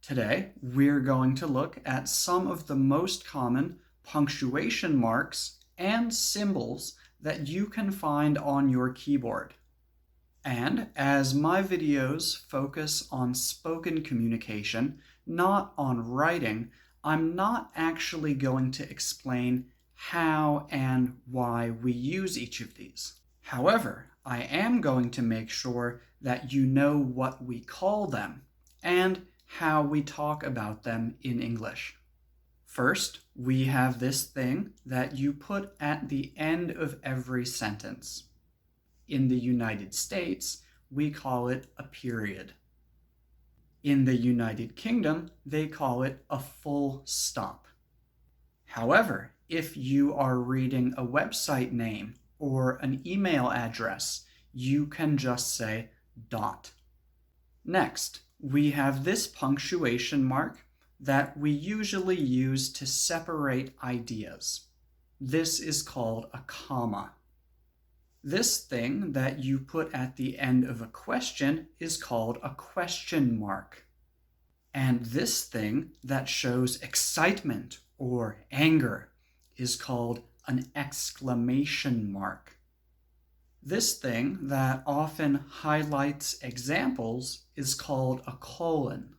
Today, we're going to look at some of the most common punctuation marks and symbols that you can find on your keyboard. And as my videos focus on spoken communication, not on writing, I'm not actually going to explain how and why we use each of these. However, I am going to make sure that you know what we call them and how we talk about them in English. First, we have this thing that you put at the end of every sentence. In the United States, we call it a period. In the United Kingdom, they call it a full stop. However, if you are reading a website name or an email address, you can just say dot. Next, we have this punctuation mark that we usually use to separate ideas. This is called a comma. This thing that you put at the end of a question is called a question mark. And this thing that shows excitement or anger is called an exclamation mark. This thing that often highlights examples is called a colon.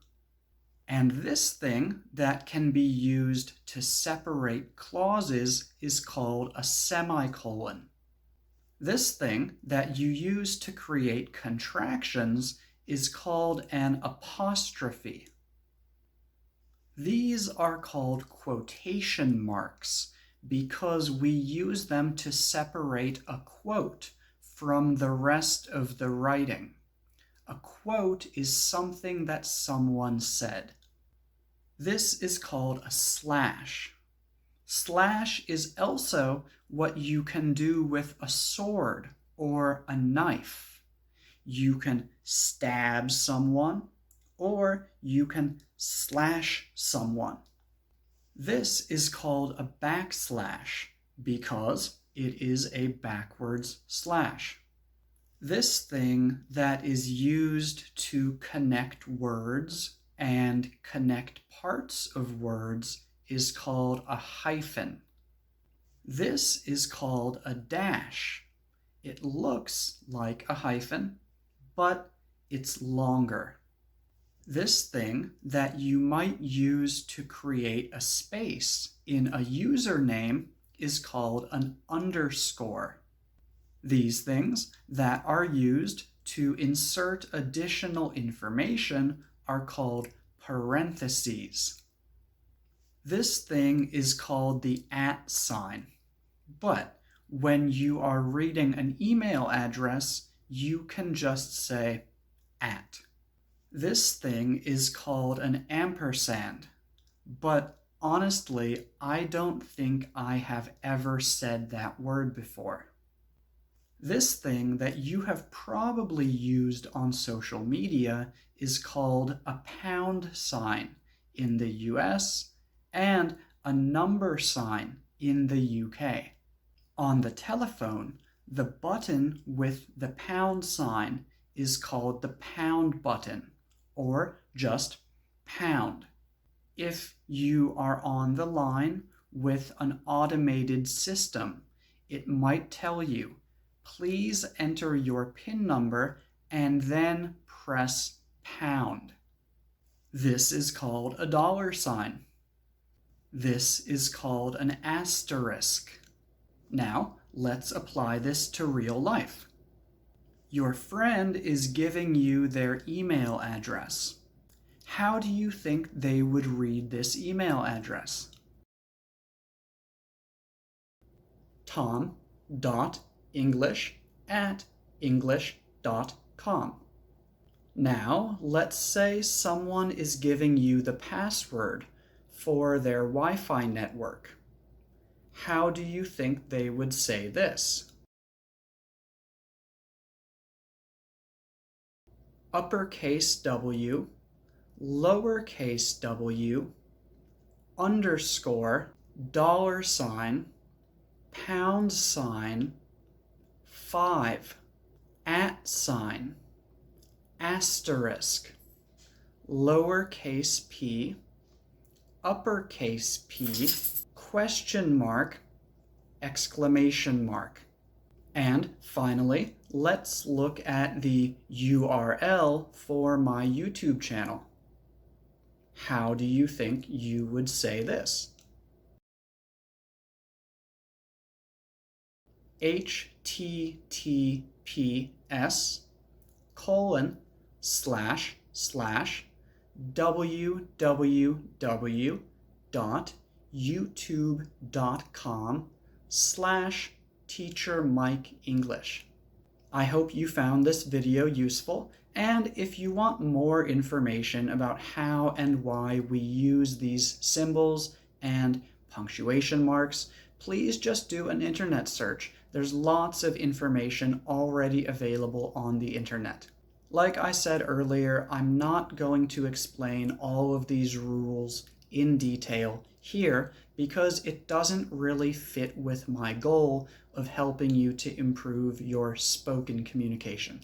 And this thing that can be used to separate clauses is called a semicolon. This thing that you use to create contractions is called an apostrophe. These are called quotation marks because we use them to separate a quote from the rest of the writing. A quote is something that someone said. This is called a slash. Slash is also what you can do with a sword or a knife. You can stab someone or you can slash someone. This is called a backslash because it is a backwards slash. This thing that is used to connect words and connect parts of words is called a hyphen. This is called a dash. It looks like a hyphen, but it's longer. This thing that you might use to create a space in a username is called an underscore. These things that are used to insert additional information are called parentheses. This thing is called the @ sign, but when you are reading an email address, you can just say @. This thing is called an ampersand, but honestly, I don't think I have ever said that word before. This thing that you have probably used on social media is called a pound sign in the US and a number sign in the UK. On the telephone, the button with the pound sign is called the pound button, or just pound. If you are on the line with an automated system, it might tell you, please enter your PIN number and then press pound. This is called a dollar sign. This is called an asterisk. Now, let's apply this to real life. Your friend is giving you their email address. How do you think they would read this email address? tom.english@english.com. Now, let's say someone is giving you the password for their Wi-Fi network. How do you think they would say this? Uppercase W, lowercase w, underscore, dollar sign, pound sign, 5, @ sign, asterisk, lowercase p, uppercase p, question mark, exclamation mark. And finally, let's look at the URL for my YouTube channel. How do you think you would say this? https://www.youtube.com/teachermikeenglish. I hope you found this video useful, and if you want more information about how and why we use these symbols and punctuation marks, please just do an internet search. There's lots of information already available on the internet. Like I said earlier, I'm not going to explain all of these rules in detail here because it doesn't really fit with my goal of helping you to improve your spoken communication.